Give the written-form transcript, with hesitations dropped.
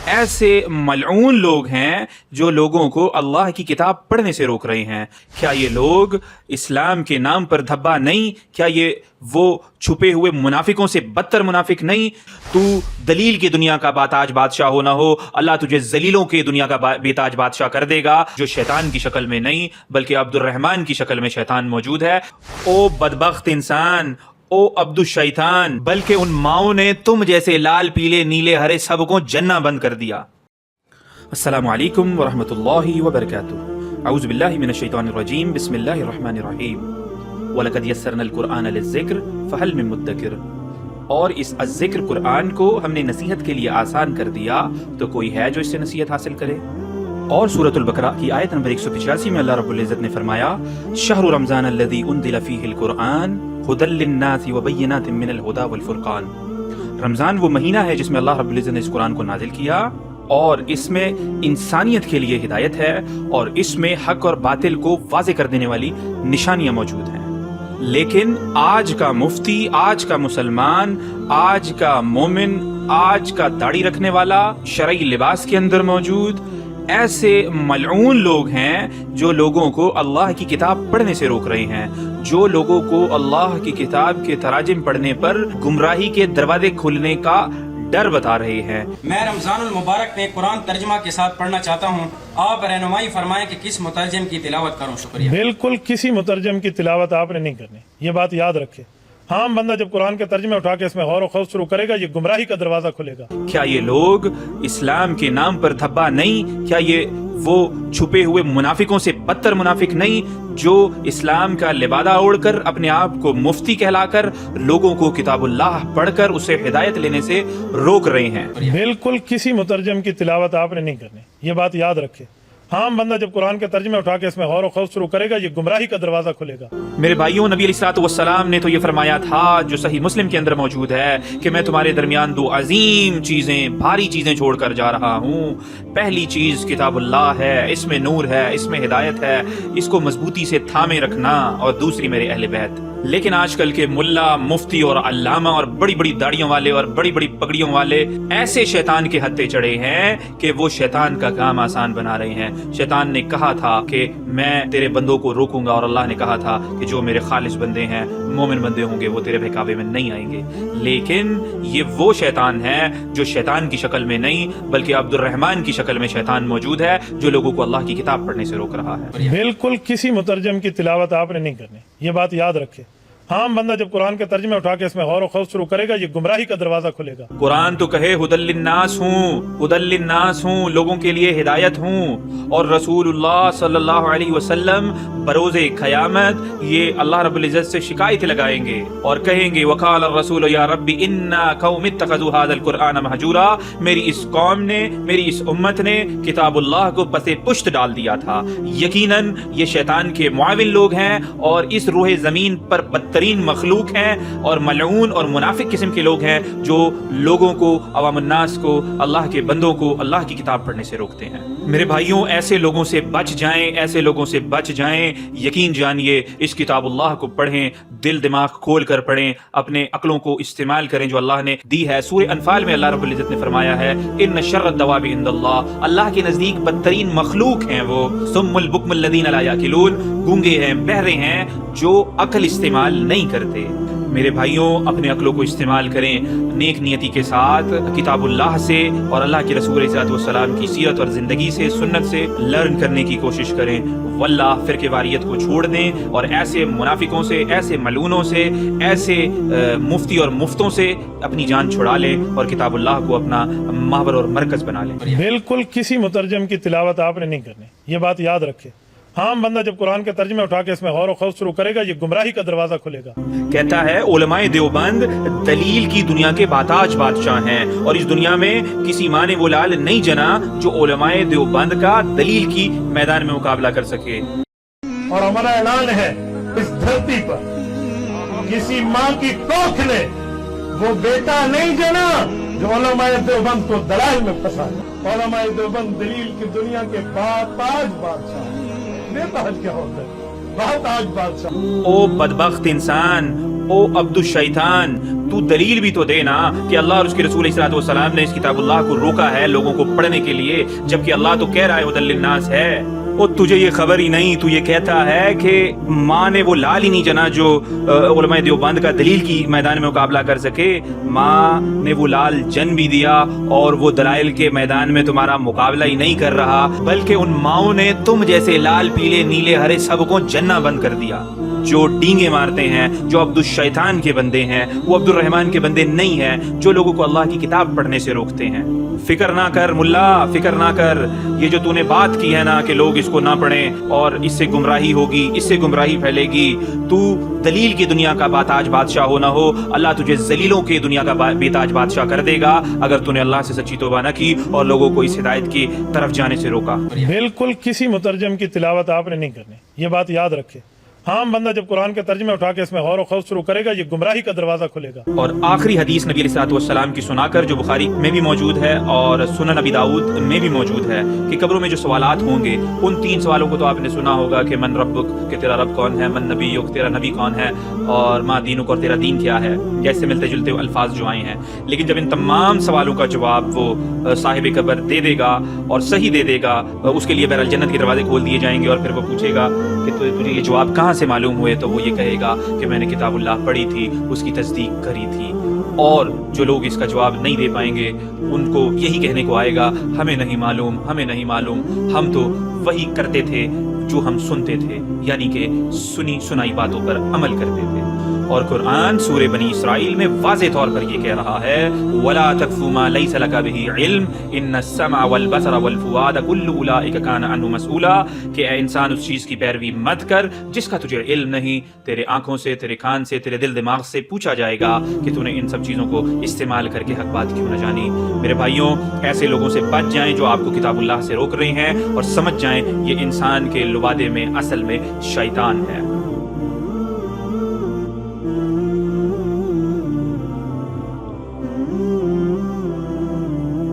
ایسے ملعون لوگ ہیں جو لوگوں کو اللہ کی کتاب پڑھنے سے روک رہے ہیں۔ کیا یہ لوگ اسلام کے نام پر دھبا نہیں؟ کیا یہ وہ چھپے ہوئے منافقوں سے بدتر منافق نہیں؟ تو دلیل کی دنیا کا باتاج بادشاہ ہو نہ ہو، اللہ تجھے ذلیلوں کی دنیا کا بیتاج بادشاہ کر دے گا، جو شیطان کی شکل میں نہیں بلکہ عبد الرحمن کی شکل میں شیطان موجود ہے۔ او بدبخت انسان، او عبد الشیطان، بلکہ ان ماؤں نے تم جیسے لال پیلے نیلے ہرے سب کو جننا بند کر دیا۔ السلام علیکم ورحمۃ اللہ وبرکاتہ۔ اعوذ باللہ من الشیطان الرجیم، بسم اللہ الرحمن الرحیم۔ وَلَقَدْ يَسَّرْنَا الْقُرْآنَ لِلذِّكْرِ فَهَلْ مِن مُدَّكِرٍ، اور اس الذکر قرآن کو ہم نے نصیحت کے لیے آسان کر دیا، تو کوئی ہے جو اس سے نصیحت حاصل کرے؟ اور سورۃ البقرہ کی آیت نمبر 185 میں اللہ رب العزت نے فرمایا، شہر رمضان الذی انزل فیہ القرآن ھدی للناس وبینات من الھدی والفرقان۔ رمضان وہ مہینہ ہے جس میں اللہ رب العزت نے اس قرآن کو نازل کیا، اور اس میں انسانیت کے لیے ہدایت ہے، اور اس میں حق اور باطل کو واضح کر دینے والی نشانیاں موجود ہیں۔ لیکن آج کا مفتی، آج کا مسلمان، آج کا مومن، آج کا داڑھی رکھنے والا شرعی لباس کے اندر موجود ایسے ملعون لوگ ہیں جو لوگوں کو اللہ کی کتاب پڑھنے سے روک رہے ہیں، جو لوگوں کو اللہ کی کتاب کے تراجم پڑھنے پر گمراہی کے دروازے کھلنے کا ڈر بتا رہے ہیں۔ میں رمضان المبارک میں قرآن ترجمہ کے ساتھ پڑھنا چاہتا ہوں، آپ رہنمائی فرمائیں کہ کس مترجم کی تلاوت کروں؟ شکریہ۔ بالکل کسی مترجم کی تلاوت آپ نے نہیں کرنی، یہ بات یاد رکھے۔ عام بندہ جب قرآن کے ترجمے اٹھا کے اس میں غور و خوض شروع کرے گا، یہ گمراہی کا دروازہ کھلے گا۔ کیا یہ لوگ اسلام کے نام پر دھبا نہیں؟ کیا یہ وہ چھپے ہوئے منافقوں سے بدتر منافق نہیں جو اسلام کا لبادہ اوڑھ کر اپنے آپ کو مفتی کہلا کر لوگوں کو کتاب اللہ پڑھ کر اسے ہدایت لینے سے روک رہے ہیں؟ بالکل کسی مترجم کی تلاوت آپ نے نہیں کرنی، یہ بات یاد رکھے۔ عام بندہ جب قرآن کے ترجمے اٹھا کے اس میں غور و خوض شروع کرے گا، یہ گمراہی کا دروازہ کھلے گا۔ میرے بھائیوں، نبی علیہ الصلوۃ والسلام نے تو یہ فرمایا تھا جو صحیح مسلم کے اندر موجود ہے کہ میں تمہارے درمیان دو عظیم چیزیں، بھاری چیزیں چھوڑ کر جا رہا ہوں۔ پہلی چیز کتاب اللہ ہے، اس میں نور ہے، اس میں ہدایت ہے، اس کو مضبوطی سے تھامے رکھنا، اور دوسری میرے اہل بیت۔ لیکن آج کل کے ملا، مفتی اور علامہ اور بڑی بڑی داڑیوں والے اور بڑی بڑی پگڑیوں والے ایسے شیطان کے ہتھے چڑھے ہیں کہ وہ شیطان کا کام آسان بنا رہے ہیں۔ شیطان نے کہا تھا کہ میں تیرے بندوں کو روکوں گا، اور اللہ نے کہا تھا کہ جو میرے خالص بندے ہیں، مومن بندے ہوں گے، وہ تیرے بہکاوے میں نہیں آئیں گے۔ لیکن یہ وہ شیطان ہے جو شیطان کی شکل میں نہیں بلکہ عبد الرحمن کی شکل میں شیطان موجود ہے، جو لوگوں کو اللہ کی کتاب پڑھنے سے روک رہا ہے۔ بالکل کسی مترجم کی تلاوت آپ نے نہیں کرنی، یہ بات یاد رکھے۔ عام بندہ جب قرآن کے ترجمے اٹھا کے اس میں غور و خوض شروع کرے گا، یہ گمراہی کا دروازہ کھلے گا۔ قرآن تو کہے ھدی للناس ہوں، ھدی للناس ہوں، لوگوں کے لیے ہدایت ہوں، اور رسول اللہ صلی اللہ علیہ وسلم بروز قیامت یہ اللہ رب العزت سے شکایت لگائیں گے اور کہیں گے وقال الرسول یا رب انا قوم اتخذوا هذا القرآن مہجورا، میری اس قوم نے، میری اس امت نے کتاب اللہ کو پس پشت ڈال دیا تھا۔ یقیناً یہ شیطان کے معاون لوگ ہیں، اور اس روح زمین پر بدترین مخلوق ہیں، اور ملعون اور منافق قسم کے لوگ ہیں جو لوگوں کو، عوام الناس کو، اللہ کے بندوں کو اللہ کی کتاب پڑھنے سے روکتے ہیں۔ میرے بھائیوں، ایسے لوگوں سے بچ جائیں، ایسے لوگوں سے بچ جائیں۔ یقین جانیے، اس کتاب اللہ کو پڑھیں، دل دماغ کھول کر پڑھیں، اپنے عقلوں کو استعمال کریں جو اللہ نے دی ہے۔ سورہ انفال میں اللہ رب العزت نے فرمایا ہے ان شر الدواب عند اللہ، اللہ کے نزدیک بدترین مخلوق ہیں وہ صم البکم الذین لا یاکلون، گونگے ہیں، بہرے ہیں جو عقل استعمال نہیں کرتے۔ میرے بھائیوں، اپنے عقلوں کو استعمال کریں، نیک نیتی کے ساتھ کتاب اللہ سے اور اللہ کے رسول صلی اللہ علیہ وسلم کی سیرت اور زندگی سے، سنت سے لرن کرنے کی کوشش کریں۔ واللہ فرقے واریت کو چھوڑ دیں، اور ایسے منافقوں سے، ایسے ملعونوں سے، ایسے مفتی اور مفتوں سے اپنی جان چھڑا لیں، اور کتاب اللہ کو اپنا محور اور مرکز بنا لیں۔ بالکل کسی مترجم کی تلاوت آپ نے نہیں کرنی، یہ بات یاد رکھے۔ عام بندہ جب قرآن کے ترجمے اٹھا کے اس میں غور و خوض شروع کرے گا، یہ گمراہی کا دروازہ کھلے گا۔ کہتا ہے علماء دیوبند دلیل کی دنیا کے باتاج بادشاہ ہیں، اور اس دنیا میں کسی ماں نے وہ لال نہیں جنا جو علماء دیوبند کا دلیل کی میدان میں مقابلہ کر سکے۔ اور ہمارا اعلان ہے اس دھرتی پر کسی ماں کی کوکھ نے وہ بیٹا نہیں جنا جو علماء دیوبند کو دلائل میں پھنسا۔ علماء دیوبند دلیل کی دنیا کے باتاج بادشاہ ہیں۔ بے تاج کیا ہوتا ہے؟ باتاج بادشاہ۔ او بدبخت انسان، او عبدالشیطان، تو دلیل بھی تو دے نا کہ اللہ اور اس کے رسول صلی اللہ علیہ وسلم نے اس کتاب اللہ کو روکا ہے لوگوں کو پڑھنے کے لیے، جبکہ اللہ تو کہہ رہا ہے ہدی للناس ہے۔ اور تجھے یہ خبر ہی نہیں، تو یہ کہتا ہے کہ ماں نے وہ لال ہی نہیں جنا جو علماء دیوبند کا دلیل کی میدان میں مقابلہ کر سکے۔ ماں نے وہ لال جن بھی دیا اور وہ دلائل کے میدان میں تمہارا مقابلہ ہی نہیں کر رہا، بلکہ ان ماؤں نے تم جیسے لال پیلے نیلے ہرے سب کو جننا بند کر دیا۔ جو ڈینگے مارتے ہیں، جو عبدالشیطان کے بندے ہیں، وہ عبد الرحمن کے بندے نہیں ہیں، جو لوگوں کو اللہ کی کتاب پڑھنے سے روکتے ہیں۔ فکر نہ کر ملا، فکر نہ کر، یہ جو تو نے بات کی ہے نا کہ لوگ اس کو نہ پڑھیں اور اس سے گمراہی ہوگی، اس سے گمراہی پھیلے گی، تو دلیل کی دنیا کا باتاج بادشاہ ہو نہ ہو، اللہ تجھے ذلیلوں کی دنیا کا بےتاج بادشاہ کر دے گا اگر تو نے اللہ سے سچی توبہ نہ کی اور لوگوں کو اس ہدایت کی طرف جانے سے روکا۔ بالکل کسی مترجم کی تلاوت آپ نے نہیں کرنی، یہ بات یاد رکھے۔ عام بندہ جب قرآن کے ترجمے اٹھا کے اس میں غور و خوض شروع کرے گا، یہ گمراہی کا دروازہ کھلے گا۔ اور آخری حدیث نبی علیہ الصلوۃ والسلام کی سنا کر، جو بخاری میں بھی موجود ہے اور سنن نبی داؤد میں بھی موجود ہے، کہ قبروں میں جو سوالات ہوں گے ان 3 سوالوں کو تو آپ نے سنا ہوگا کہ من ربک، کہ تیرا رب کون ہے، من نبیک، تیرا نبی کون ہے، اور ما دینک، اور تیرا دین کیا ہے، جیسے ملتے جلتے الفاظ جو آئے ہیں۔ لیکن جب ان تمام سوالوں کا جواب وہ صاحب قبر دے دے گا اور صحیح دے دے گا، اس کے لیے بہرحال جنت کے دروازے کھول دیے جائیں گے، اور پھر وہ پوچھے گا کہ تجھے یہ جواب کہاں سے معلوم ہوئے، تو وہ یہ کہے گا کہ میں نے کتاب اللہ پڑھی تھی، اس کی تصدیق کری تھی۔ اور جو لوگ اس کا جواب نہیں دے پائیں گے ان کو یہی کہنے کو آئے گا، ہمیں نہیں معلوم، ہمیں نہیں معلوم، ہم تو وہی کرتے تھے جو ہم سنتے تھے، یعنی کہ سنی سنائی باتوں پر عمل کرتے تھے۔ اور قرآن سورہ بنی اسرائیل میں واضح طور پر یہ کہہ رہا ہے وَلَا تَقْفُ مَا لَيْسَ لَكَ بِهِ عِلْمٌ إِنَّ السَّمْعَ وَالْبَصَرَ وَالْفُؤَادَ كُلُّ أُولَٰئِكَ كَانَ عَنْهُ مَسْئُولًا، کہ اے انسان اس چیز کی پیروی مت کر جس کا تجھے علم نہیں، تیرے آنکھوں سے، تیرے کان سے، تیرے دل دماغ سے پوچھا جائے گا کہ تو نے ان سب چیزوں کو استعمال کر کے حق بات کیوں نہ جانی۔ میرے بھائیوں، ایسے لوگوں سے بچ جائیں جو آپ کو کتاب اللہ سے روک رہے ہیں، اور سمجھ جائیں یہ انسان کے لبادے میں اصل میں شیطان ہے۔